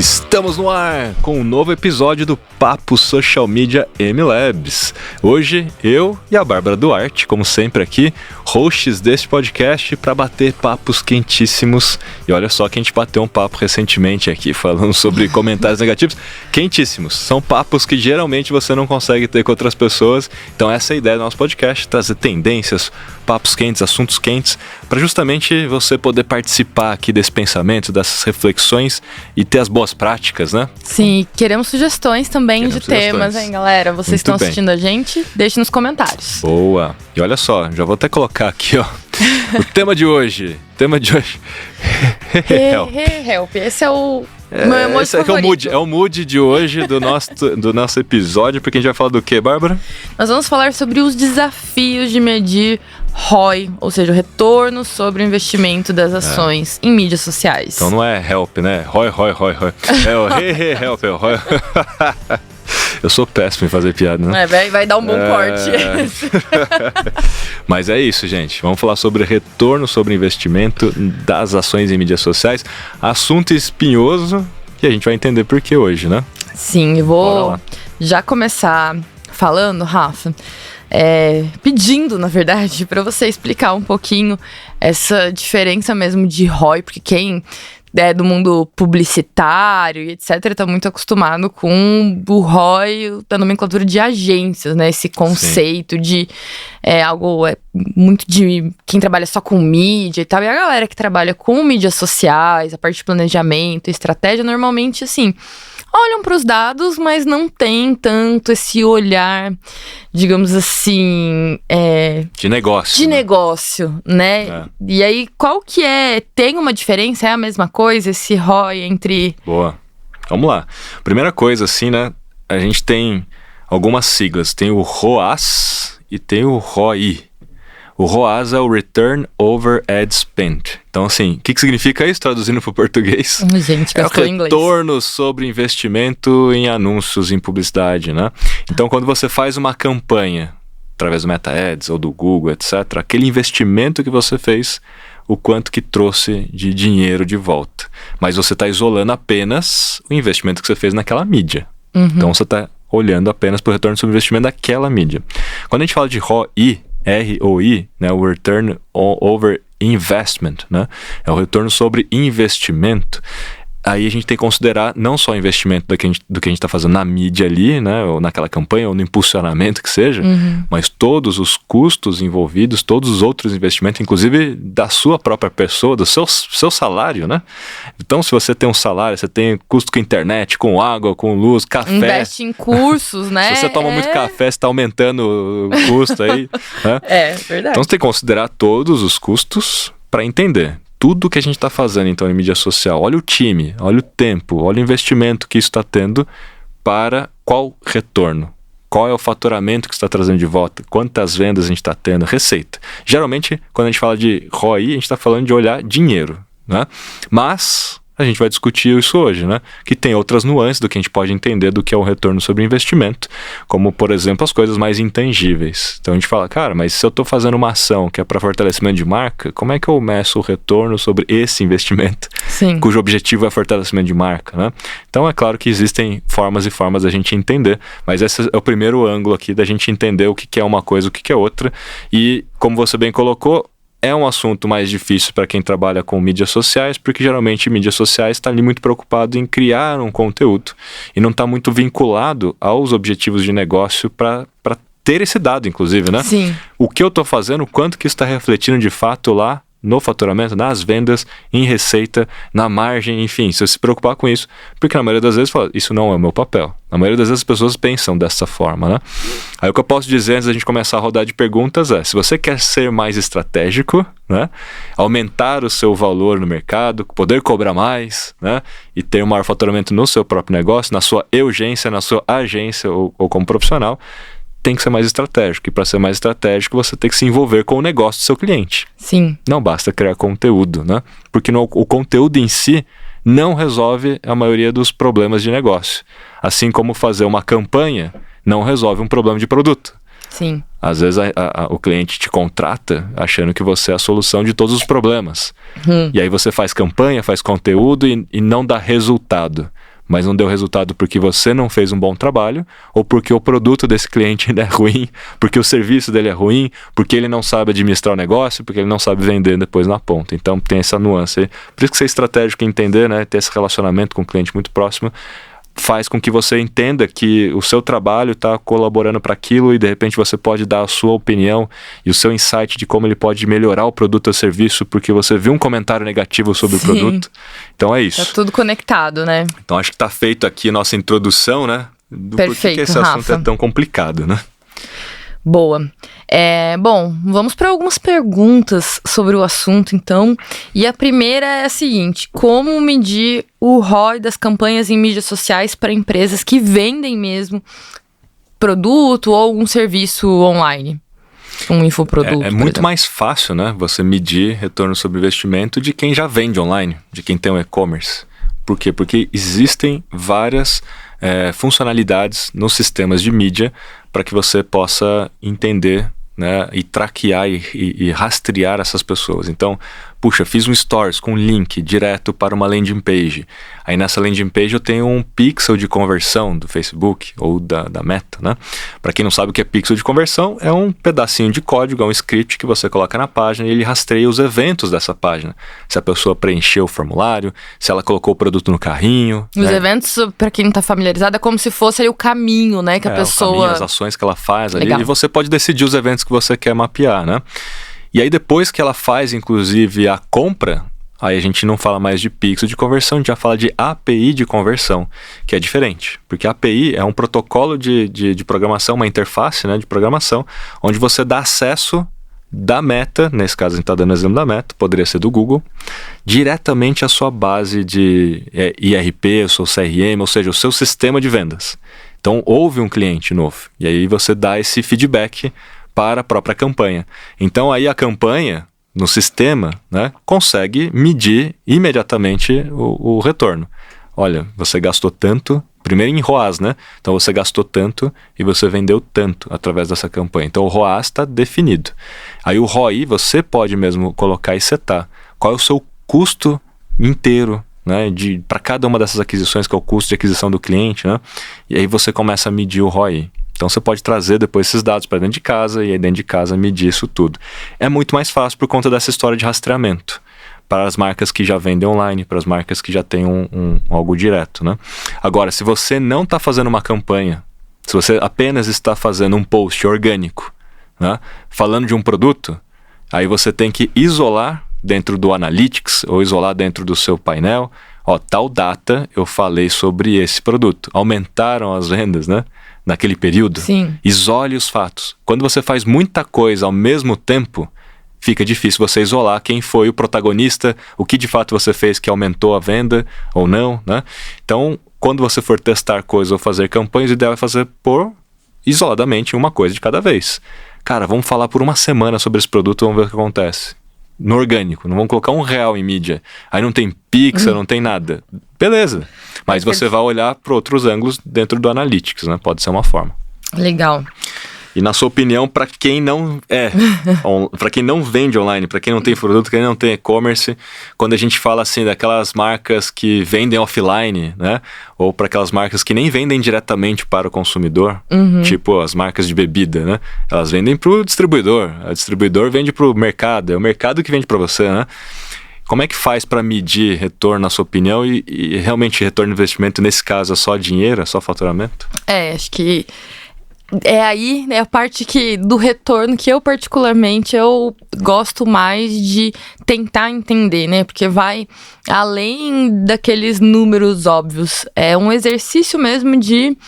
Estamos no ar com um novo episódio do Papo Social Media MLabs. Hoje, eu e a Bárbara Duarte, como sempre aqui, hosts deste podcast para bater papos quentíssimos. E olha só que a gente bateu um papo recentemente aqui, falando sobre comentários negativos. Quentíssimos. São papos que geralmente você não consegue ter com outras pessoas. Então essa é a ideia do nosso podcast, trazer tendências, papos quentes, assuntos quentes, para justamente você poder participar aqui desse pensamento, dessas reflexões e ter as boas práticas, né? Sim, queremos sugestões também de temas, hein, galera? Vocês estão assistindo a gente? Deixe nos comentários. Boa! E olha só, já vou até colocar aqui, ó, o tema de hoje. Help. Esse é o meu emoji esse favorito. É o mood de hoje do nosso episódio, porque a gente vai falar do quê, Bárbara? Nós vamos falar sobre os desafios de medir ROI, ou seja, o retorno sobre o investimento das ações em mídias sociais. Então não é help, né? ROI. É o help, é o ROI. Eu sou péssimo em fazer piada, né? Vai dar um bom corte. Mas é isso, gente. Vamos falar sobre retorno sobre investimento das ações em mídias sociais. Assunto espinhoso que a gente vai entender por que hoje, né? Sim, eu vou já começar falando, Rafa, pedindo, na verdade, para você explicar um pouquinho essa diferença mesmo de ROI, porque quem do mundo publicitário e etc, tá muito acostumado com o ROI da nomenclatura de agências, né? Esse conceito de algo muito de quem trabalha só com mídia e tal. E a galera que trabalha com mídias sociais, a parte de planejamento, estratégia, normalmente, assim, olham para os dados, mas não tem tanto esse olhar, digamos assim, de negócio. De negócio, né? E aí, qual que é? Tem uma diferença? É a mesma coisa, esse ROI entre... Boa. Vamos lá. Primeira coisa, assim, né? A gente tem algumas siglas. Tem o ROAS e tem o ROI. O ROAS é o Return Over Ad Spend. Então, assim, o que significa isso, traduzindo para o português? Gente, é o retorno sobre investimento em anúncios, em publicidade, né? Então, quando você faz uma campanha, através do Meta Ads ou do Google, etc., aquele investimento que você fez, o quanto que trouxe de dinheiro de volta. Mas você está isolando apenas o investimento que você fez naquela mídia. Então, você está olhando apenas para o retorno sobre investimento daquela mídia. Quando a gente fala de ROI, ROI, né, o Return Over Investment, né, é o retorno sobre investimento. Aí a gente tem que considerar não só o investimento do que a gente está fazendo na mídia ali, né, ou naquela campanha, ou no impulsionamento que seja, mas todos os custos envolvidos, todos os outros investimentos, inclusive da sua própria pessoa, do seu salário, né? Então, se você tem um salário, você tem custo com internet, com água, com luz, café. Investe em cursos, né? Se você toma muito café, você está aumentando o custo aí. Né? É, verdade. Então, você tem que considerar todos os custos para entender. Tudo que a gente está fazendo, então, em mídia social. Olha o time, olha o tempo, olha o investimento que isso está tendo para qual retorno. Qual é o faturamento que está trazendo de volta? Quantas vendas a gente está tendo? Receita. Geralmente, quando a gente fala de ROI, a gente está falando de olhar dinheiro, né? Mas a gente vai discutir isso hoje, né? Que tem outras nuances do que a gente pode entender do que é o retorno sobre investimento, como, por exemplo, as coisas mais intangíveis. Então a gente fala, cara, mas se eu estou fazendo uma ação que é para fortalecimento de marca, como é que eu meço o retorno sobre esse investimento? Sim. Cujo objetivo é fortalecimento de marca, né? Então é claro que existem formas e formas da gente entender, mas esse é o primeiro ângulo aqui da gente entender o que é uma coisa, o que é outra. E como você bem colocou, é um assunto mais difícil para quem trabalha com mídias sociais, porque geralmente mídias sociais está ali muito preocupado em criar um conteúdo e não está muito vinculado aos objetivos de negócio para ter esse dado, inclusive, né? Sim. O que eu estou fazendo, quanto que isso está refletindo de fato lá no faturamento, nas vendas, em receita, na margem, enfim, se você se preocupar com isso, porque na maioria das vezes fala, isso não é o meu papel. Na maioria das vezes as pessoas pensam dessa forma, né? Aí o que eu posso dizer antes da gente começar a rodar de perguntas é, se você quer ser mais estratégico, né, aumentar o seu valor no mercado, poder cobrar mais, né, e ter um maior faturamento no seu próprio negócio, na sua urgência, na sua agência ou como profissional, tem que ser mais estratégico. E para ser mais estratégico, você tem que se envolver com o negócio do seu cliente. Sim. Não basta criar conteúdo, né? Porque o conteúdo em si não resolve a maioria dos problemas de negócio. Assim como fazer uma campanha não resolve um problema de produto. Sim. Às vezes o cliente te contrata achando que você é a solução de todos os problemas. E aí você faz campanha, faz conteúdo e não dá resultado. mas não deu resultado porque você não fez um bom trabalho, ou porque o produto desse cliente ainda é ruim, porque o serviço dele é ruim, porque ele não sabe administrar o negócio, porque ele não sabe vender depois na ponta. Então tem essa nuance aí. Por isso que ser estratégico é entender, né, ter esse relacionamento com o cliente muito próximo, faz com que você entenda que o seu trabalho está colaborando para aquilo e de repente você pode dar a sua opinião e o seu insight de como ele pode melhorar o produto ou serviço porque você viu um comentário negativo sobre o produto. Então é isso. Tá tudo conectado, né? Então acho que tá feito aqui a nossa introdução, né? Do Perfeito, porquê que esse assunto é tão complicado, né? Boa. Bom, vamos para algumas perguntas sobre o assunto, então. E a primeira é a seguinte: como medir o ROI das campanhas em mídias sociais para empresas que vendem mesmo produto ou algum serviço online? Um infoproduto. É muito mais fácil, né? Você medir retorno sobre investimento de quem já vende online, de quem tem um e-commerce. Por quê? Porque existem várias funcionalidades nos sistemas de mídia para que você possa entender, né, e traquear e rastrear essas pessoas. Então, puxa, fiz um stories com um link direto para uma landing page. Aí nessa landing page eu tenho um pixel de conversão do Facebook ou da Meta, né? Para quem não sabe o que é pixel de conversão, é um pedacinho de código, é um script que você coloca na página e ele rastreia os eventos dessa página. Se a pessoa preencheu o formulário, se ela colocou o produto no carrinho. Os eventos, para quem não está familiarizado, é como se fosse ali o caminho, né? Que a pessoa... O caminho, as ações que ela faz ali. Legal. E você pode decidir os eventos que você quer mapear, né? E aí depois que ela faz, inclusive, a compra, aí a gente não fala mais de pixel de conversão, a gente já fala de API de conversão, que é diferente. Porque a API é um protocolo de programação, uma interface, né, de programação, onde você dá acesso da Meta, nesse caso a gente está dando exemplo da Meta, poderia ser do Google, diretamente à sua base de IRP, o seu CRM, ou seja, o seu sistema de vendas. Então houve um cliente novo, e aí você dá esse feedback para a própria campanha. Então aí a campanha, no sistema, né, consegue medir imediatamente o retorno. Olha, você gastou tanto, primeiro em ROAS, né? Então você gastou tanto e você vendeu tanto através dessa campanha. Então o ROAS está definido. Aí o ROI você pode mesmo colocar e setar. Qual é o seu custo inteiro, né, para cada uma dessas aquisições, que é o custo de aquisição do cliente, né? E aí você começa a medir o ROI. Então você pode trazer depois esses dados para dentro de casa e aí dentro de casa medir isso tudo. É muito mais fácil por conta dessa história de rastreamento para as marcas que já vendem online, para as marcas que já têm algo direto, né? Agora, se você não está fazendo uma campanha, se você apenas está fazendo um post orgânico, né, falando de um produto, aí você tem que isolar dentro do Analytics ou isolar dentro do seu painel, tal data eu falei sobre esse produto. Aumentaram as vendas, né? Naquele período. Sim. Isole os fatos. Quando você faz muita coisa ao mesmo tempo, fica difícil você isolar quem foi o protagonista, o que de fato você fez que aumentou a venda ou não, né? Então, quando você for testar coisas ou fazer campanhas, o ideal é fazer isoladamente uma coisa de cada vez. Cara, vamos falar por uma semana sobre esse produto, vamos ver o que acontece. No orgânico, não vamos colocar R$1 em mídia. Aí não tem pixel, não tem nada. Beleza. Mas você vai olhar para outros ângulos dentro do Analytics, né? Pode ser uma forma. Legal. E na sua opinião, para quem não para quem não vende online, para quem não tem produto, quem não tem e-commerce, quando a gente fala assim daquelas marcas que vendem offline, né? Ou para aquelas marcas que nem vendem diretamente para o consumidor, tipo as marcas de bebida, né? Elas vendem para o distribuidor, o distribuidor vende para o mercado, é o mercado que vende para você, né? Como é que faz para medir retorno, na sua opinião, e realmente retorno de investimento, nesse caso, é só dinheiro, é só faturamento? Acho que é aí, né, a parte do retorno que eu particularmente gosto mais de tentar entender, né? Porque vai além daqueles números óbvios. É um exercício mesmo de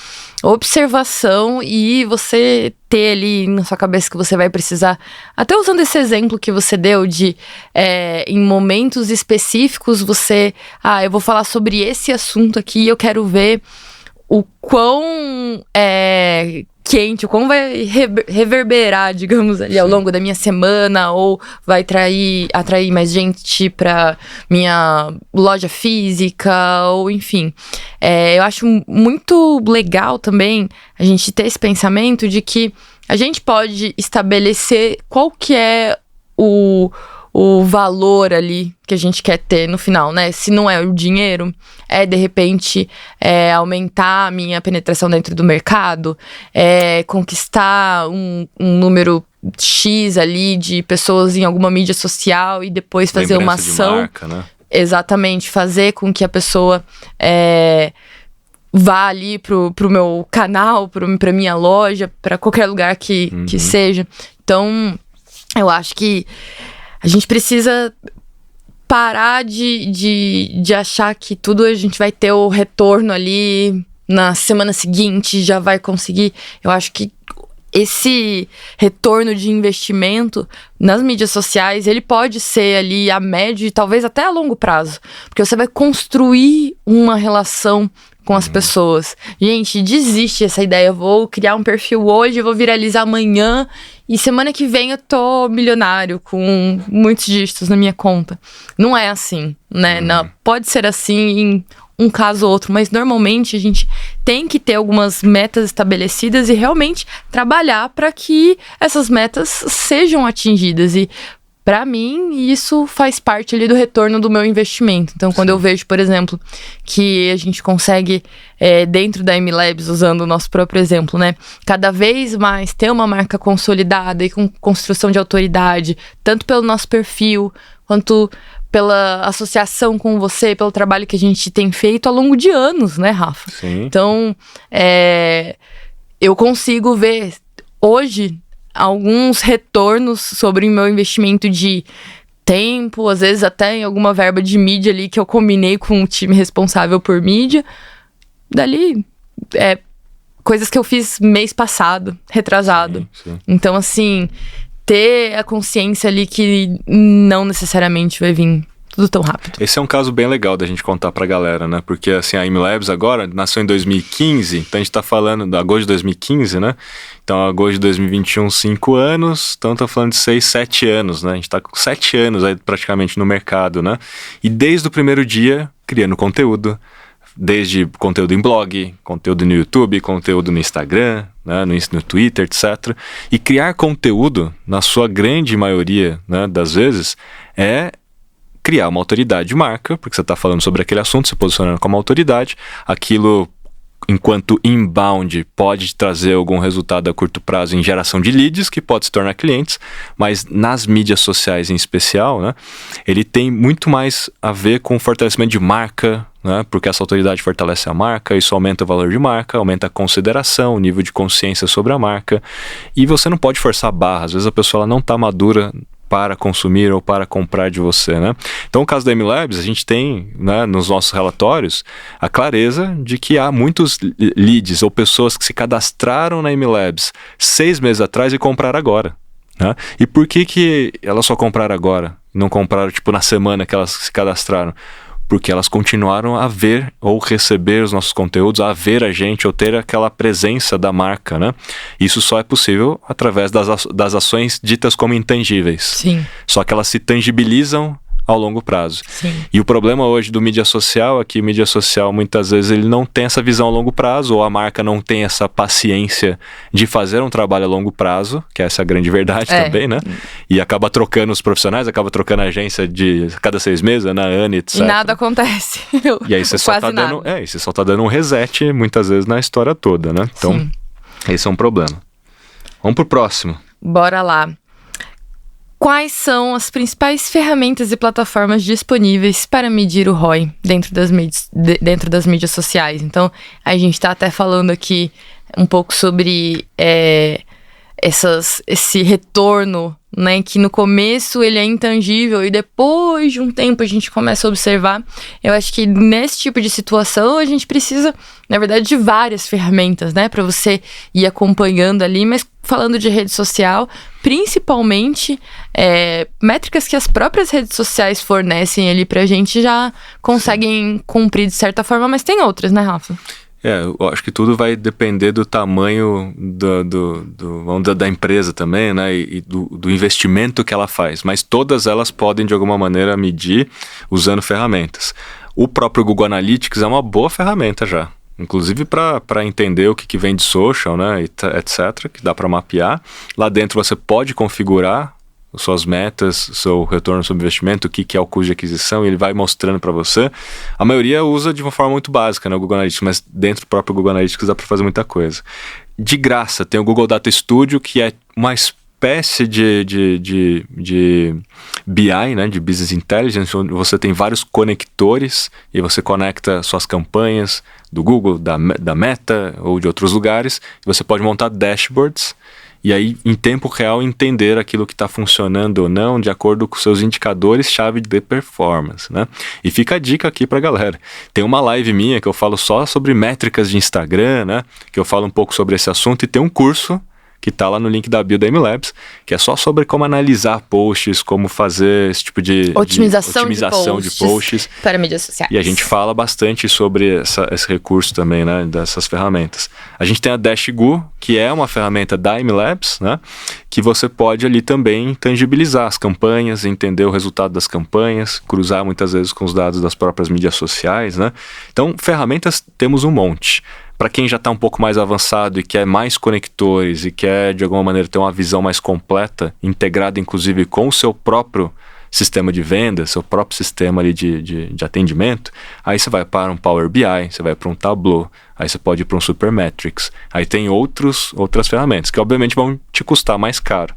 observação e você ter ali na sua cabeça que você vai precisar, até usando esse exemplo que você deu de em momentos específicos você, eu vou falar sobre esse assunto aqui e eu quero ver o quão quente, o quão vai reverberar, digamos, ali ao longo da minha semana, ou vai atrair mais gente para minha loja física, ou enfim. Eu acho muito legal também a gente ter esse pensamento de que a gente pode estabelecer qual que é o o valor ali que a gente quer ter no final, né? Se não é o dinheiro, de repente aumentar a minha penetração dentro do mercado, conquistar um número X ali de pessoas em alguma mídia social e depois fazer uma ação. De marca, né? Exatamente, fazer com que a pessoa vá ali pro meu canal, pra minha loja, pra qualquer lugar que seja. Então, eu acho que a gente precisa parar de achar que tudo a gente vai ter o retorno ali na semana seguinte, já vai conseguir. Eu acho que esse retorno de investimento nas mídias sociais, ele pode ser ali a médio e talvez até a longo prazo. Porque você vai construir uma relação com as pessoas. Gente, desiste essa ideia. Vou criar um perfil hoje, eu vou viralizar amanhã e semana que vem eu tô milionário com muitos dígitos na minha conta. Não é assim, né? Não, pode ser assim em um caso ou outro, mas normalmente a gente tem que ter algumas metas estabelecidas e realmente trabalhar para que essas metas sejam atingidas. E para mim, isso faz parte ali do retorno do meu investimento. Então, quando eu vejo, por exemplo, que a gente consegue, dentro da MLabs, usando o nosso próprio exemplo, né, cada vez mais ter uma marca consolidada e com construção de autoridade, tanto pelo nosso perfil, quanto pela associação com você, pelo trabalho que a gente tem feito ao longo de anos, né, Rafa? Sim. Então, eu consigo ver hoje alguns retornos sobre o meu investimento de tempo, às vezes até em alguma verba de mídia ali que eu combinei com o time responsável por mídia. Dali, coisas que eu fiz mês passado, retrasado. Sim. Então, assim, ter a consciência ali que não necessariamente vai vir tudo tão rápido. Esse é um caso bem legal da gente contar pra galera, né? Porque, assim, a MLabs agora nasceu em 2015, então a gente tá falando de agosto de 2015, né? Então, agosto de 2021, 5 anos, então tá falando de 6, 7 anos, né? A gente tá com 7 anos aí praticamente no mercado, né? E desde o primeiro dia, criando conteúdo, desde conteúdo em blog, conteúdo no YouTube, conteúdo no Instagram, né, no Twitter, etc. E criar conteúdo, na sua grande maioria, né, das vezes, criar uma autoridade de marca, porque você está falando sobre aquele assunto, se posicionando como autoridade. Aquilo, enquanto inbound, pode trazer algum resultado a curto prazo em geração de leads, que pode se tornar clientes, mas nas mídias sociais em especial, né, ele tem muito mais a ver com o fortalecimento de marca, né, porque essa autoridade fortalece a marca, isso aumenta o valor de marca, aumenta a consideração, o nível de consciência sobre a marca, e você não pode forçar a barra. Às vezes a pessoa ela não está madura para consumir ou para comprar de você, né? Então, no caso da MLabs, a gente tem, né, nos nossos relatórios a clareza de que há muitos leads ou pessoas que se cadastraram na MLabs 6 meses atrás e compraram agora, né? E por que elas só compraram agora? Não compraram, tipo, na semana que elas se cadastraram? Porque elas continuaram a ver ou receber os nossos conteúdos, a ver a gente ou ter aquela presença da marca, né? Isso só é possível através das ações ditas como intangíveis. Sim. Só que elas se tangibilizam ao longo prazo. Sim. E o problema hoje do mídia social é que o mídia social muitas vezes ele não tem essa visão a longo prazo, ou a marca não tem essa paciência de fazer um trabalho a longo prazo, que essa é a grande verdade também, né? E acaba trocando os profissionais, acaba trocando a agência de cada 6 meses, ano, etc. E nada acontece. E aí você só tá dando, você só tá dando um reset muitas vezes na história toda, né? Então, sim, esse é um problema. Vamos pro próximo. Bora lá. Quais são as principais ferramentas e plataformas disponíveis para medir o ROI dentro das mídias sociais? Então, a gente está até falando aqui um pouco sobre esse retorno, né, que no começo ele é intangível e depois de um tempo a gente começa a observar. Eu acho que nesse tipo de situação a gente precisa, na verdade, de várias ferramentas, né, para você ir acompanhando ali, mas falando de rede social, principalmente métricas que as próprias redes sociais fornecem ali pra gente já conseguem cumprir de certa forma, mas tem outras, né, Rafa? Eu acho que tudo vai depender do tamanho da empresa também, né? E do investimento que ela faz. Mas todas elas podem, de alguma maneira, medir usando ferramentas. O próprio Google Analytics é uma boa ferramenta já. Inclusive para entender o que vem de social, né? Etc., que dá para mapear. Lá dentro você pode configurar suas metas, seu retorno sobre investimento, o que é o custo de aquisição, e ele vai mostrando para você. A maioria usa de uma forma muito básica, né, o Google Analytics, mas dentro do próprio Google Analytics dá para fazer muita coisa. De graça, tem o Google Data Studio, que é uma espécie de BI, né, de Business Intelligence, onde você tem vários conectores e você conecta suas campanhas do Google, da Meta ou de outros lugares, e você pode montar dashboards e aí em tempo real entender aquilo que está funcionando ou não de acordo com seus indicadores-chave de performance, né? E fica a dica aqui para a galera. Tem uma live minha que eu falo só sobre métricas de Instagram, né? Que eu falo um pouco sobre esse assunto, e tem um curso que está lá no link da bio da MLabs, que é só sobre como analisar posts, como fazer esse tipo de otimização de posts para mídias sociais. E a gente fala bastante sobre esse recurso também, né, dessas ferramentas. A gente tem a DashGo, que é uma ferramenta da MLabs, né, que você pode ali também tangibilizar as campanhas, entender o resultado das campanhas, cruzar muitas vezes com os dados das próprias mídias sociais, né. Então, ferramentas temos um monte. Para quem já está um pouco mais avançado e quer mais conectores e quer, de alguma maneira, ter uma visão mais completa, integrada, inclusive, com o seu próprio sistema de venda, seu próprio sistema ali de atendimento, aí você vai para um Power BI, você vai para um Tableau, aí você pode ir para um Supermetrics. Aí tem outras ferramentas que, obviamente, vão te custar mais caro,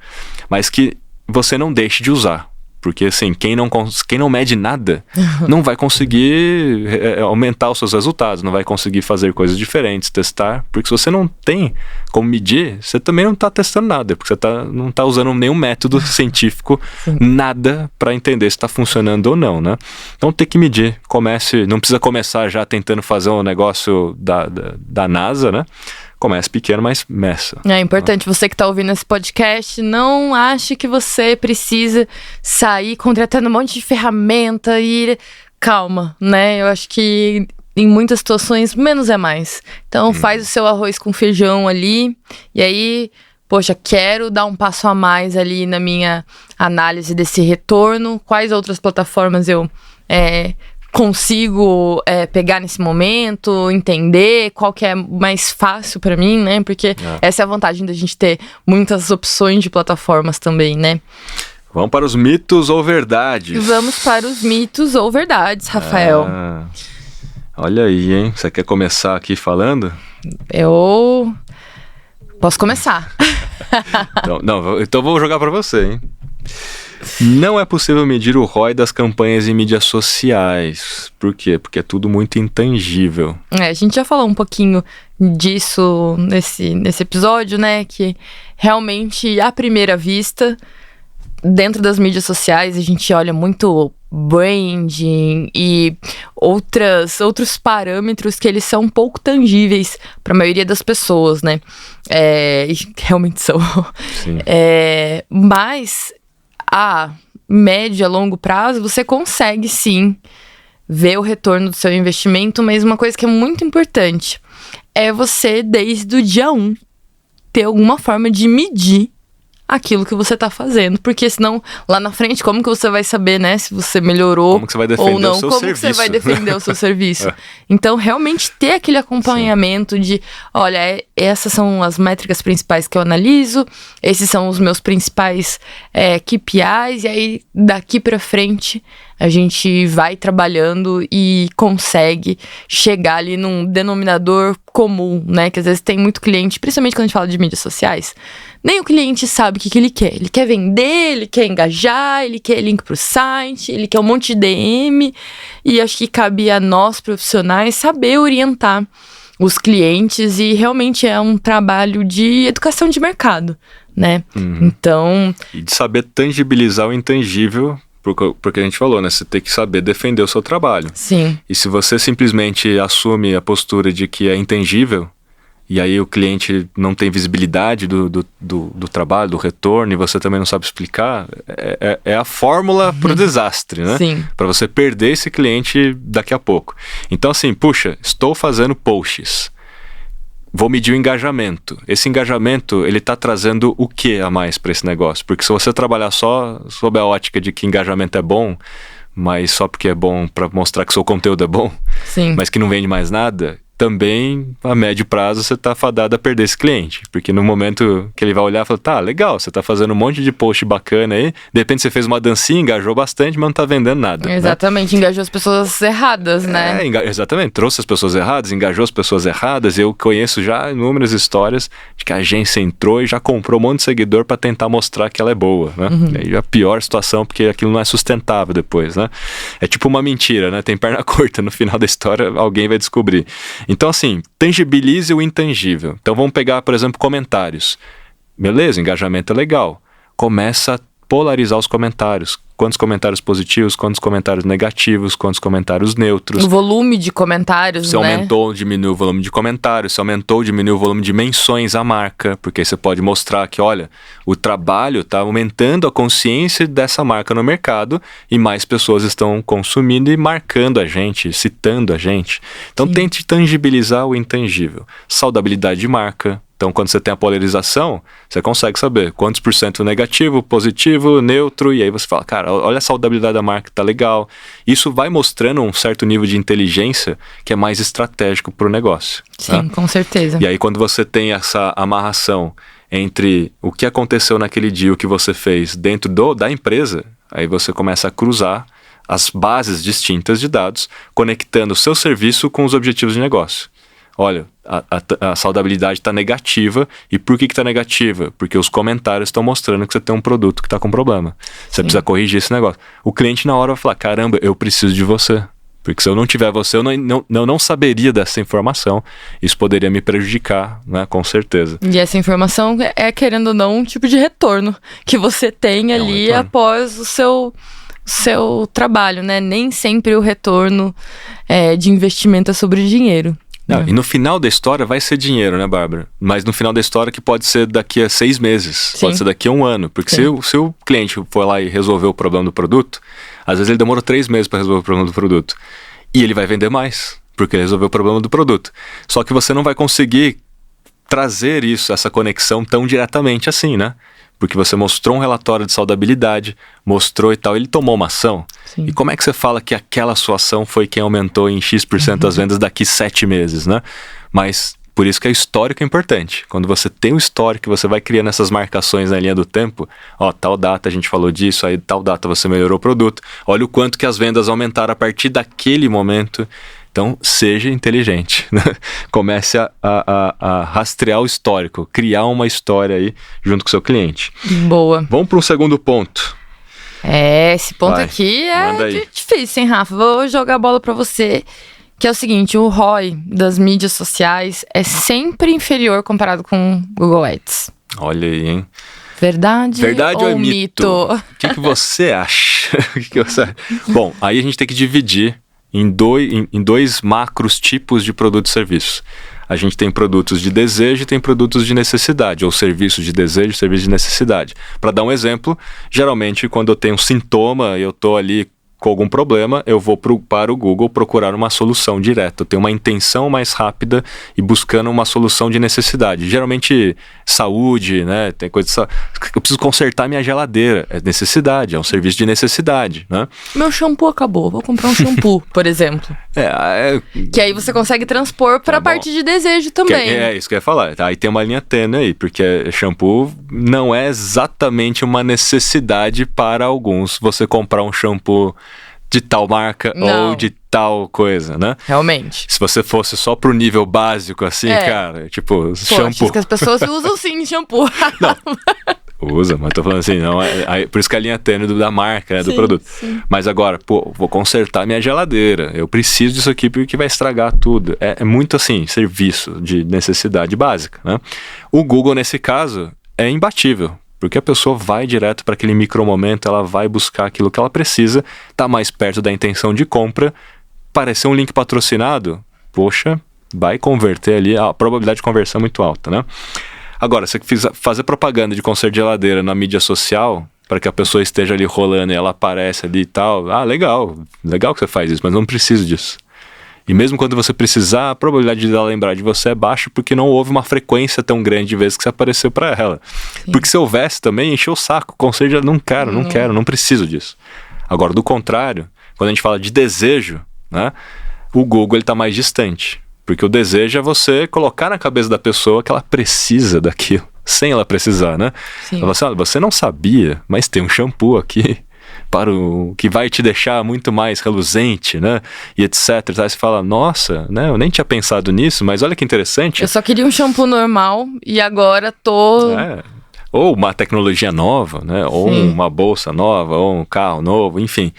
mas que você não deixe de usar. Porque, assim, quem não mede nada não vai conseguir aumentar os seus resultados, não vai conseguir fazer coisas diferentes, testar. Porque se você não tem como medir, você também não está testando nada, porque você não está usando nenhum método científico, nada para entender se está funcionando ou não, né? Então tem que medir. Não precisa começar já tentando fazer um negócio da NASA, né? Comece pequeno, mas meça. É importante, você que está ouvindo esse podcast, não ache que você precisa sair contratando um monte de ferramenta e... Calma, né? Eu acho que em muitas situações, menos é mais. Então faz o seu arroz com feijão ali, e aí, poxa, quero dar um passo a mais ali na minha análise desse retorno. Quais outras plataformas eu... consigo pegar nesse momento, entender qual que é mais fácil para mim, né? Porque essa é a vantagem da gente ter muitas opções de plataformas também, né? Vamos para os mitos ou verdades. Vamos para os mitos ou verdades, Rafael. Olha aí, hein? Você quer começar aqui falando? Eu posso começar. Então vou jogar para você, hein? Não é possível medir o ROI das campanhas em mídias sociais. Por quê? Porque é tudo muito intangível. A gente já falou um pouquinho disso nesse episódio, né? Que realmente, à primeira vista, dentro das mídias sociais, a gente olha muito branding e outros parâmetros que eles são um pouco tangíveis para a maioria das pessoas, né? E realmente são. Sim. Mas... a médio a longo prazo, você consegue sim ver o retorno do seu investimento, mas uma coisa que é muito importante é você, desde o dia 1, ter alguma forma de medir aquilo que você tá fazendo, porque senão lá na frente, como que você vai saber, né, se você melhorou como que você vai defender ou não, o seu como serviço? que você vai defender o seu serviço. Então, realmente ter aquele acompanhamento de, olha, essas são as métricas principais que eu analiso, esses são os meus principais KPIs, e aí daqui pra frente a gente vai trabalhando e consegue chegar ali num denominador comum, né? Que às vezes tem muito cliente, principalmente quando a gente fala de mídias sociais, nem o cliente sabe o que ele quer. Ele quer vender, ele quer engajar, ele quer link pro site, ele quer um monte de DM. E acho que cabe a nós, profissionais, saber orientar os clientes, e realmente é um trabalho de educação de mercado, né? Então... E de saber tangibilizar o intangível, porque a gente falou, né? Você tem que saber defender o seu trabalho. Sim. E se você simplesmente assume a postura de que é intangível, e aí o cliente não tem visibilidade do trabalho, do retorno, e você também não sabe explicar, é a fórmula pro desastre, né? Sim. Para você perder esse cliente daqui a pouco. Então, assim, puxa, estou fazendo posts. Vou medir o engajamento. Esse engajamento, ele tá trazendo o que a mais para esse negócio? Porque se você trabalhar só sob a ótica de que engajamento é bom, mas só porque é bom para mostrar que seu conteúdo é bom, Sim. mas que não vende mais nada, também a médio prazo você está fadado a perder esse cliente, porque no momento que ele vai olhar e falar, tá, legal, você está fazendo um monte de post bacana aí, de repente você fez uma dancinha, engajou bastante, mas não está vendendo nada. Exatamente, né? Engajou as pessoas erradas, né? Exatamente, trouxe as pessoas erradas, engajou as pessoas erradas. Eu conheço já inúmeras histórias de que a agência entrou e já comprou um monte de seguidor para tentar mostrar que ela é boa, né? E aí a pior situação, porque aquilo não é sustentável depois, né? É tipo uma mentira, né? Tem perna curta, no final da história alguém vai descobrir. Então, assim, tangibilize o intangível. Então, vamos pegar, por exemplo, comentários. Beleza, engajamento é legal. Começa a polarizar os comentários. Quantos comentários positivos, quantos comentários negativos, quantos comentários neutros. O volume de comentários, se aumentou, diminuiu o volume de comentários. Se aumentou, diminuiu o volume de menções à marca. Porque você pode mostrar que, olha, o trabalho está aumentando a consciência dessa marca no mercado e mais pessoas estão consumindo e marcando a gente, citando a gente. Então, tente tangibilizar o intangível. Saudabilidade de marca. Então, quando você tem a polarização, você consegue saber quantos por cento negativo, positivo, neutro, e aí você fala, cara, olha a saudabilidade da marca, tá legal. Isso vai mostrando um certo nível de inteligência que é mais estratégico para o negócio. Sim, com certeza. E aí, quando você tem essa amarração entre o que aconteceu naquele dia, o que você fez dentro da empresa, aí você começa a cruzar as bases distintas de dados, conectando o seu serviço com os objetivos de negócio. Olha, a saudabilidade está negativa. E por que está negativa? Porque os comentários estão mostrando que você tem um produto que está com problema. Você precisa corrigir esse negócio. O cliente na hora vai falar, caramba, eu preciso de você. Porque se eu não tiver você, eu não saberia dessa informação. Isso poderia me prejudicar, né? Com certeza. E essa informação é, querendo ou não, um tipo de retorno que você tem ali após o seu trabalho, né? Nem sempre o retorno de investimento é sobre dinheiro. Não, e no final da história vai ser dinheiro, né, Bárbara? Mas no final da história que pode ser daqui a 6 meses, pode ser daqui a 1 ano. Porque se o cliente for lá e resolver o problema do produto, às vezes ele demora 3 meses para resolver o problema do produto. E ele vai vender mais, porque ele resolveu o problema do produto. Só que você não vai conseguir trazer isso, essa conexão tão diretamente assim, né? Porque você mostrou um relatório de saudabilidade, mostrou e tal, ele tomou uma ação. Sim. E como é que você fala que aquela sua ação foi quem aumentou em X% as vendas daqui 7 meses, né? Mas por isso que o histórico é importante. Quando você tem o histórico, você vai criando essas marcações na linha do tempo. Ó, tal data a gente falou disso, aí tal data você melhorou o produto. Olha o quanto que as vendas aumentaram a partir daquele momento. Então, seja inteligente, né? Comece a rastrear o histórico, criar uma história aí junto com o seu cliente. Boa. Vamos para um segundo ponto. Esse ponto aqui é difícil, hein, Rafa? Vou jogar a bola para você, que é o seguinte, o ROI das mídias sociais é sempre inferior comparado com Google Ads. Olha aí, hein? Verdade ou é mito? O que você acha? Bom, aí a gente tem que dividir em dois macros tipos de produtos e serviços. A gente tem produtos de desejo e tem produtos de necessidade, ou serviços de desejo e serviços de necessidade. Para dar um exemplo, geralmente quando eu tenho um sintoma e eu estou ali com algum problema, eu vou para o Google procurar uma solução direta. Eu tenho uma intenção mais rápida e buscando uma solução de necessidade. Geralmente, saúde, né? Tem coisa eu preciso consertar minha geladeira. É necessidade, é um serviço de necessidade, né? Meu shampoo acabou, vou comprar um shampoo, por exemplo. Que aí você consegue transpor para a parte de desejo também. É isso que eu ia falar. Aí tem uma linha tênue aí, porque shampoo não é exatamente uma necessidade para alguns. Você comprar um shampoo de tal marca ou de tal coisa, né? Realmente. Se você fosse só pro nível básico, assim, cara, tipo, shampoo. Acho que as pessoas usam sim shampoo. Não, usa, mas tô falando assim, não, por isso que a linha tênue da marca, né, do produto. Sim. Mas agora, vou consertar minha geladeira, eu preciso disso aqui porque vai estragar tudo. É muito assim, serviço de necessidade básica, né? O Google, nesse caso, é imbatível. Porque a pessoa vai direto para aquele micromomento, ela vai buscar aquilo que ela precisa, tá mais perto da intenção de compra, parecer um link patrocinado, poxa, vai converter ali, a probabilidade de conversão é muito alta, né? Agora, se você fazer propaganda de conserto de geladeira na mídia social, para que a pessoa esteja ali rolando e ela aparece ali e tal, legal que você faz isso, mas não preciso disso. E mesmo quando você precisar, a probabilidade de ela lembrar de você é baixa porque não houve uma frequência tão grande de vezes que você apareceu para ela. Sim. Porque se houvesse também, encheu o saco. Conselho, não quero, não preciso disso. Agora, do contrário, quando a gente fala de desejo, né, o Google está mais distante. Porque o desejo é você colocar na cabeça da pessoa que ela precisa daquilo, sem ela precisar, né? Sim. Ela fala assim, olha, você não sabia, mas tem um shampoo aqui para o que vai te deixar muito mais reluzente, né? E etc. Aí você fala, nossa, né? Eu nem tinha pensado nisso, mas olha que interessante. Eu só queria um shampoo normal e agora tô... Ou uma tecnologia nova, né? Ou uma bolsa nova, ou um carro novo, enfim.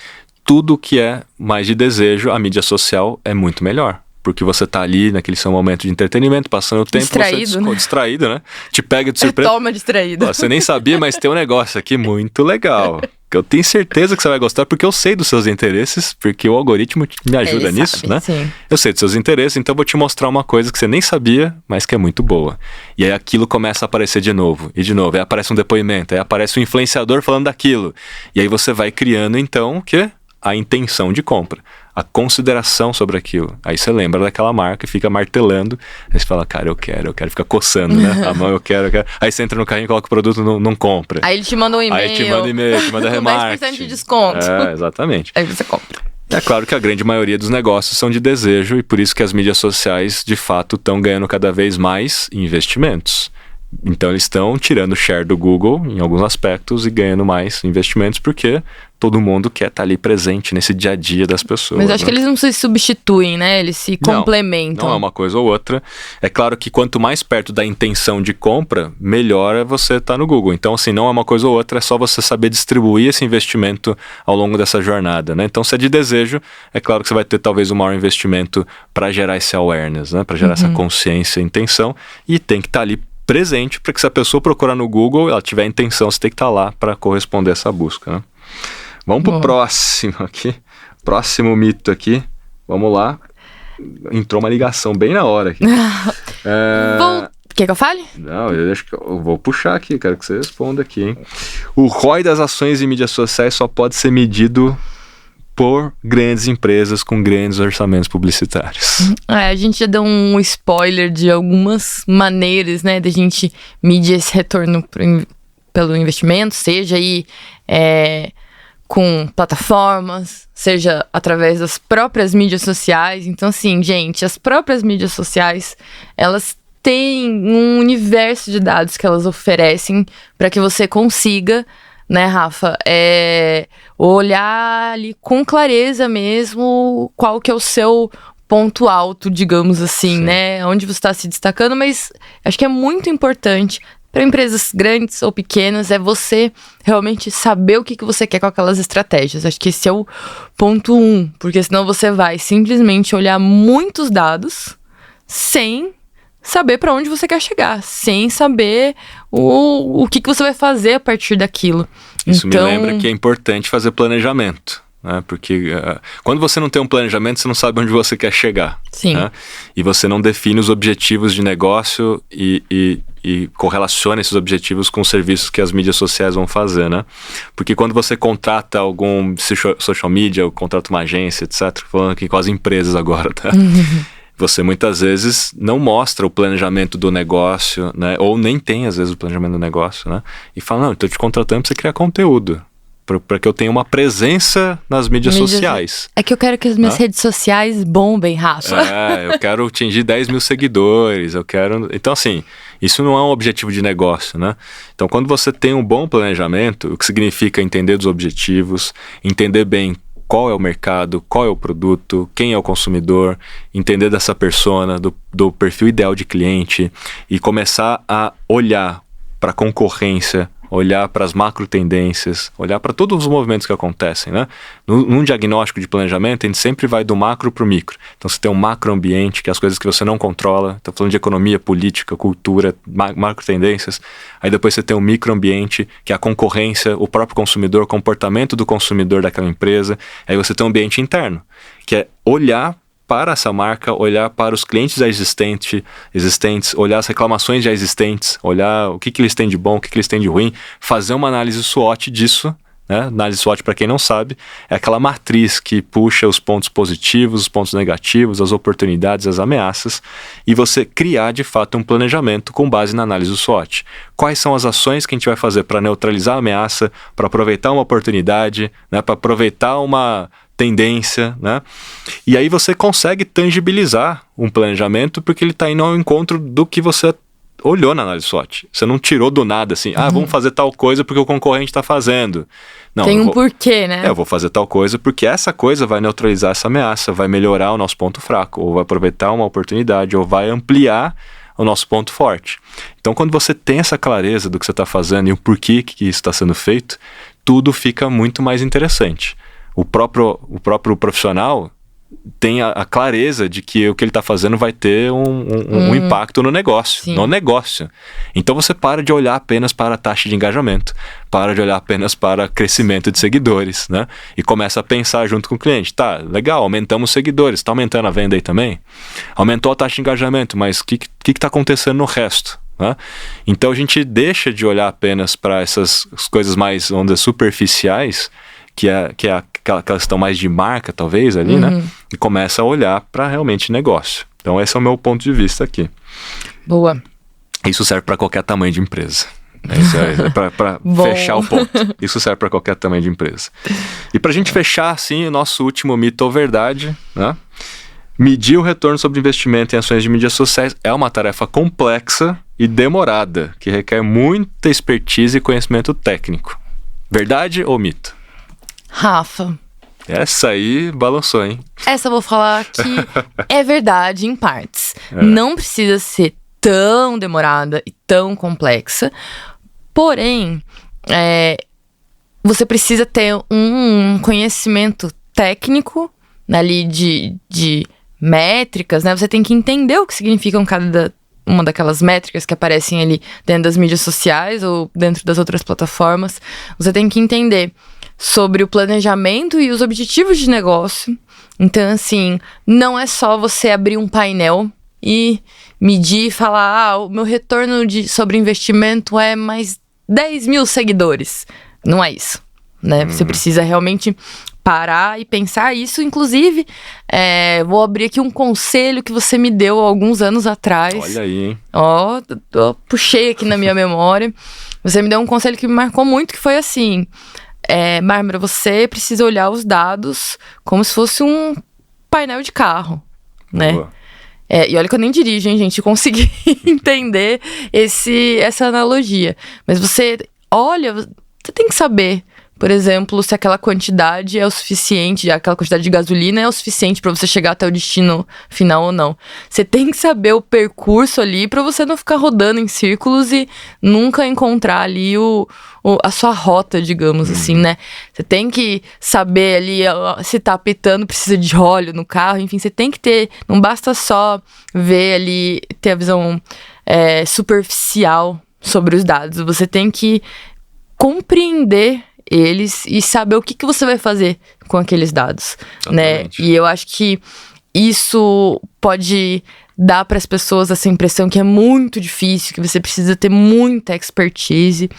Tudo que é mais de desejo, a mídia social é muito melhor. Porque você tá ali naquele seu momento de entretenimento, passando o tempo, distraído, você né? Distraído, né? Te pega de surpresa. Toma distraído. Você nem sabia, mas tem um negócio aqui muito legal. Que eu tenho certeza que você vai gostar, porque eu sei dos seus interesses, porque o algoritmo me ajuda nisso, sabe, né? Sim. Eu sei dos seus interesses, então eu vou te mostrar uma coisa que você nem sabia, mas que é muito boa. E aí aquilo começa a aparecer de novo, e de novo. Aí aparece um depoimento, aí aparece um influenciador falando daquilo. E aí você vai criando, então, o quê? A intenção de compra, a consideração sobre aquilo. Aí você lembra daquela marca e fica martelando. Aí você fala, cara, eu quero ficar coçando, né? A mão, eu quero. Aí você entra no carrinho e coloca o produto, não compra. Aí ele te manda um e-mail. Aí te manda e-mail, te manda remarketing. 10% de desconto. Exatamente. Aí você compra. É claro que a grande maioria dos negócios são de desejo e por isso que as mídias sociais, de fato, estão ganhando cada vez mais investimentos. Então eles estão tirando o share do Google em alguns aspectos e ganhando mais investimentos porque todo mundo quer estar ali presente nesse dia a dia das pessoas. Mas acho que eles não se substituem, né? Eles se complementam. Não é uma coisa ou outra. É claro que quanto mais perto da intenção de compra, melhor é você estar no Google. Então, assim, não é uma coisa ou outra, é só você saber distribuir esse investimento ao longo dessa jornada, né? Então, se é de desejo, é claro que você vai ter talvez um maior investimento para gerar esse awareness, né? Para gerar essa consciência e intenção. E tem que estar ali presente para que se a pessoa procurar no Google, ela tiver a intenção, você tem que estar lá para corresponder a essa busca, né? Vamos pro próximo aqui. Próximo mito aqui. Vamos lá. Entrou uma ligação bem na hora aqui. Quer que eu fale? Não, eu acho que eu vou puxar aqui, quero que você responda aqui, hein? O ROI das ações em mídias sociais só pode ser medido por grandes empresas com grandes orçamentos publicitários. A gente já deu um spoiler de algumas maneiras, né, de a gente medir esse retorno pelo investimento, seja aí com plataformas, seja através das próprias mídias sociais. Então, assim, gente, as próprias mídias sociais, elas têm um universo de dados que elas oferecem para que você consiga, né, Rafa, olhar ali com clareza mesmo qual que é o seu ponto alto, digamos assim, né, onde você está se destacando, mas acho que é muito importante para empresas grandes ou pequenas, é você realmente saber o que você quer com aquelas estratégias. Acho que esse é o ponto 1, porque senão você vai simplesmente olhar muitos dados sem saber para onde você quer chegar, sem saber o que você vai fazer a partir daquilo. Isso me lembra que é importante fazer planejamento, né? Porque quando você não tem um planejamento, você não sabe onde você quer chegar. Sim. Né? E você não define os objetivos de negócio e correlaciona esses objetivos com os serviços que as mídias sociais vão fazer, né? Porque quando você contrata algum social media, ou contrata uma agência, etc., falando aqui com as empresas agora, tá? Você muitas vezes não mostra o planejamento do negócio, né? Ou nem tem, às vezes, o planejamento do negócio, né? E fala, não, eu estou te contratando para você criar conteúdo, para que eu tenha uma presença nas mídias sociais. É que eu quero que as minhas redes sociais bombem, Rafa. Eu quero atingir 10 mil seguidores, eu quero... Então, assim, isso não é um objetivo de negócio, né? Então, quando você tem um bom planejamento, o que significa entender dos objetivos, entender bem qual é o mercado, qual é o produto, quem é o consumidor, entender dessa persona, do perfil ideal de cliente e começar a olhar para a concorrência, olhar para as macro tendências, olhar para todos os movimentos que acontecem, né? Num diagnóstico de planejamento, a gente sempre vai do macro para o micro. Então, você tem um macro ambiente, que é as coisas que você não controla. Estou falando de economia, política, cultura, macro tendências. Aí depois você tem um micro ambiente, que é a concorrência, o próprio consumidor, o comportamento do consumidor daquela empresa. Aí você tem um ambiente interno, que é olhar para essa marca, olhar para os clientes já existentes, olhar as reclamações já existentes, olhar o que eles têm de bom, o que eles têm de ruim, fazer uma análise SWOT disso, né? Análise SWOT, para quem não sabe, é aquela matriz que puxa os pontos positivos, os pontos negativos, as oportunidades, as ameaças, e você criar de fato um planejamento com base na análise do SWOT. Quais são as ações que a gente vai fazer para neutralizar a ameaça, para aproveitar uma oportunidade, né? Para aproveitar uma tendência, né? E aí você consegue tangibilizar um planejamento porque ele está indo ao encontro do que você olhou na análise SWOT. Você não tirou do nada assim, vamos fazer tal coisa porque o concorrente está fazendo. Não, tem um porquê, né? Eu vou fazer tal coisa porque essa coisa vai neutralizar essa ameaça, vai melhorar o nosso ponto fraco, ou vai aproveitar uma oportunidade, ou vai ampliar o nosso ponto forte. Então, quando você tem essa clareza do que você está fazendo e o porquê que isso está sendo feito, tudo fica muito mais interessante. O próprio profissional tem a clareza de que o que ele está fazendo vai ter um impacto no negócio. Sim. No negócio. Então você para de olhar apenas para a taxa de engajamento, para de olhar apenas para crescimento de seguidores, né? E começa a pensar junto com o cliente. Tá, legal, aumentamos os seguidores, está aumentando a venda aí também? Aumentou a taxa de engajamento, mas o que está acontecendo no resto? Né? Então a gente deixa de olhar apenas para essas coisas mais, vamos dizer, superficiais, que é aquela questão mais de marca, talvez, ali, né? E começa a olhar para realmente negócio. Então, esse é o meu ponto de vista aqui. Boa. Isso serve para qualquer tamanho de empresa. Isso é para fechar o ponto. Isso serve para qualquer tamanho de empresa. E para a gente fechar, assim, o nosso último mito ou verdade, né? Medir o retorno sobre investimento em ações de mídias sociais é uma tarefa complexa e demorada, que requer muita expertise e conhecimento técnico. Verdade ou mito? Rafa. Essa aí balançou, hein? Essa eu vou falar que é verdade em partes. Não precisa ser tão demorada e tão complexa. Porém, você precisa ter um conhecimento técnico ali de métricas, né? Você tem que entender o que significam cada uma daquelas métricas que aparecem ali dentro das mídias sociais ou dentro das outras plataformas. Você tem que entender sobre o planejamento e os objetivos de negócio. Então, assim, não é só você abrir um painel e medir e falar, o meu retorno sobre investimento é mais 10 mil seguidores. Não é isso, né? Você precisa realmente parar e pensar isso. Inclusive, vou abrir aqui um conselho que você me deu há alguns anos atrás. Olha aí, hein? Puxei aqui na minha memória. Você me deu um conselho que me marcou muito, que foi assim... Bárbara, você precisa olhar os dados como se fosse um painel de carro, né? E olha que eu nem dirijo, hein, gente? Eu consegui entender essa analogia. Mas você olha, você tem que saber, por exemplo, se aquela quantidade é o suficiente, aquela quantidade de gasolina é o suficiente para você chegar até o destino final ou não. Você tem que saber o percurso ali para você não ficar rodando em círculos e nunca encontrar ali a sua rota, digamos assim, né? Você tem que saber ali se tá apitando, precisa de óleo no carro, enfim, você tem que ter, não basta só ver ali, ter a visão superficial sobre os dados, você tem que compreender eles e saber o que você vai fazer com aqueles dados, Exatamente. né? E eu acho que isso pode dar para as pessoas essa impressão que é muito difícil, que você precisa ter muita expertise.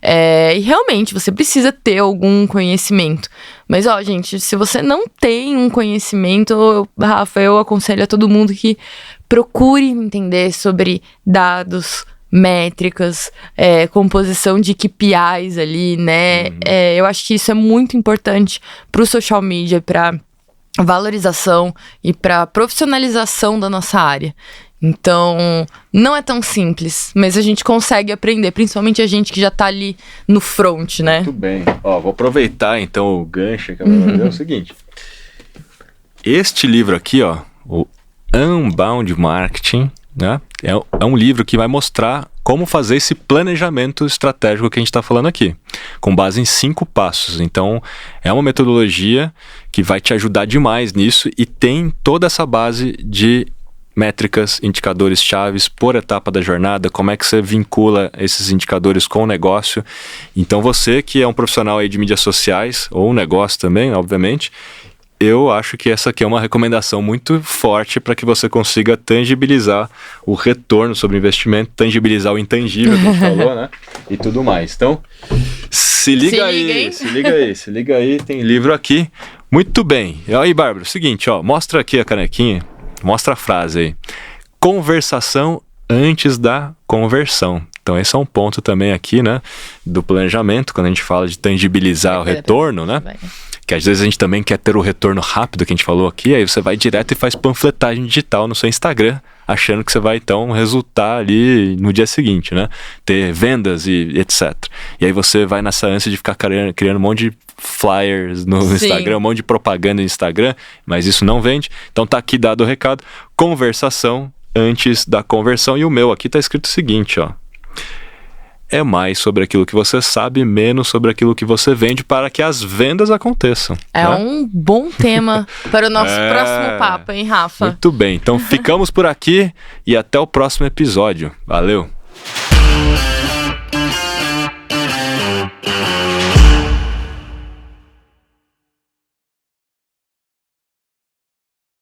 E realmente você precisa ter algum conhecimento. Mas, gente, se você não tem um conhecimento, Rafa, eu aconselho a todo mundo que procure entender sobre dados, métricas, composição de KPIs ali, né? Eu acho que isso é muito importante para o social media, para valorização e para profissionalização da nossa área. Então, não é tão simples, mas a gente consegue aprender, principalmente a gente que já tá ali no front, né? Muito bem. Vou aproveitar então o gancho que eu vou fazer. É o seguinte. Este livro aqui, o Unbound Marketing, né? É um livro que vai mostrar como fazer esse planejamento estratégico que a gente está falando aqui, com base em 5 passos. Então, é uma metodologia que vai te ajudar demais nisso e tem toda essa base de métricas, indicadores chaves por etapa da jornada, como é que você vincula esses indicadores com o negócio. Então, você que é um profissional aí de mídias sociais, ou um negócio também, obviamente, eu acho que essa aqui é uma recomendação muito forte para que você consiga tangibilizar o retorno sobre o investimento, tangibilizar o intangível que a gente falou, né? E tudo mais. Então, se liga aí, tem livro aqui. Muito bem. E aí, Bárbara, seguinte, mostra aqui a canequinha, mostra a frase aí. Conversação antes da conversão. Então esse é um ponto também aqui, né, do planejamento, quando a gente fala de tangibilizar o retorno, né? Que às vezes a gente também quer ter o retorno rápido que a gente falou aqui, aí você vai direto e faz panfletagem digital no seu Instagram, achando que você vai então resultar ali no dia seguinte, né? Ter vendas e etc. E aí você vai nessa ânsia de ficar criando um monte de flyers no Instagram, um monte de propaganda no Instagram, mas isso não vende. Então tá aqui dado o recado, conversação antes da conversão. E o meu aqui tá escrito o seguinte, ó: é mais sobre aquilo que você sabe, menos sobre aquilo que você vende, para que as vendas aconteçam. É, né? Um bom tema para o nosso próximo papo, hein, Rafa? Muito bem, então ficamos por aqui e até o próximo episódio. Valeu!